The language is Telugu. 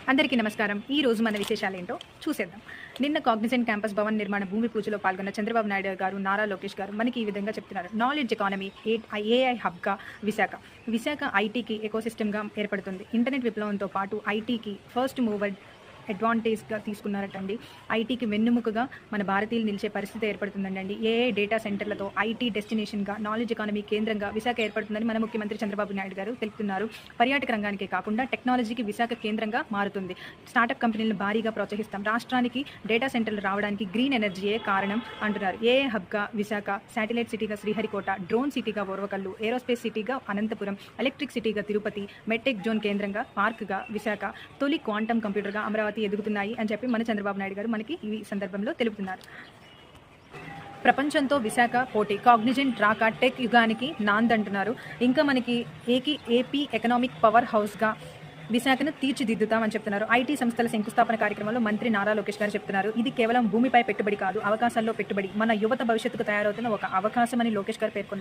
అందరికీ నమస్కారం. ఈ రోజు మన విశేషాలేంటో చూసేద్దాం. నిన్న కాగ్నిజెంట్ క్యాంపస్ భవన్ నిర్మాణ భూమి పూజలో పాల్గొన్న చంద్రబాబు నాయుడు గారు, నారా లోకేష్ గారు మనకి ఈ విధంగా చెప్తున్నారు. నాలెడ్జ్ ఎకానమీ ఏఐ హబ్‌గా విశాఖ ఐటీకి ఎకోసిస్టమ్‌గా ఏర్పడుతుంది. ఇంటర్నెట్ విప్లవంతో పాటు ఐటీకి ఫస్ట్ మూవర్ అడ్వాంటేజ్గా తీసుకున్నారటండి. ఐటీకి వెన్నెముకగా మన భారతీయులు నిలిచే పరిస్థితి ఏర్పడుతుందండి. ఏఐ డేటా సెంటర్లతో ఐటీ డెస్టినేషన్గా, నాలెడ్జ్ ఎకానమీ కేంద్రంగా విశాఖ ఏర్పడుతుందని మన ముఖ్యమంత్రి చంద్రబాబు నాయుడు గారు తెలుపుతున్నారు. పర్యాటక రంగానికే కాకుండా టెక్నాలజీకి విశాఖ కేంద్రంగా మారుతుంది. స్టార్టప్ కంపెనీలను భారీగా ప్రోత్సహిస్తాం. రాష్ట్రానికి డేటా సెంటర్లు రావడానికి గ్రీన్ ఎనర్జీయే కారణం అంటున్నారు. ఏఐ హబ్గా విశాఖ, శాటిలైట్ సిటీగా శ్రీహరికోట, డ్రోన్ సిటీగా ఓర్వకల్లు, ఏరోస్పేస్ సిటీగా అనంతపురం, ఎలక్ట్రిక్ సిటీగా తిరుపతి, మెట్టెక్ జోన్ కేంద్రంగా పార్క్గా విశాఖ, తొలి క్వాంటమ్ కంప్యూటర్గా అమరావతి ఎదుగుతున్నాయి అని చెప్పి మన చంద్రబాబు నాయుడు గారు మనకి ఈ సందర్భంలో తెలుపుతున్నారు. ప్రపంచంతో విశాఖ పోటీ, కాగ్నిజెంట్ రాక టెక్ యుగానికి నాందంటున్నారు. ఇంకా మనకి ఏపీ ఎకనామిక్ పవర్ హౌస్గా విశాఖను తీర్చిదిద్దుతామని చెప్తున్నారు. ఐటీ సంస్థల శంకుస్థాపన కార్యక్రమంలో మంత్రి నారా లోకేష్ గారు చెప్తున్నారు. ఇది కేవలం భూమిపై పెట్టుబడి కాదు, అవకాశాల్లో పెట్టుబడి. మన యువత భవిష్యత్తుకు తయారవుతున్న ఒక అవకాశం అని లోకేష్ గారు పేర్కొన్నారు.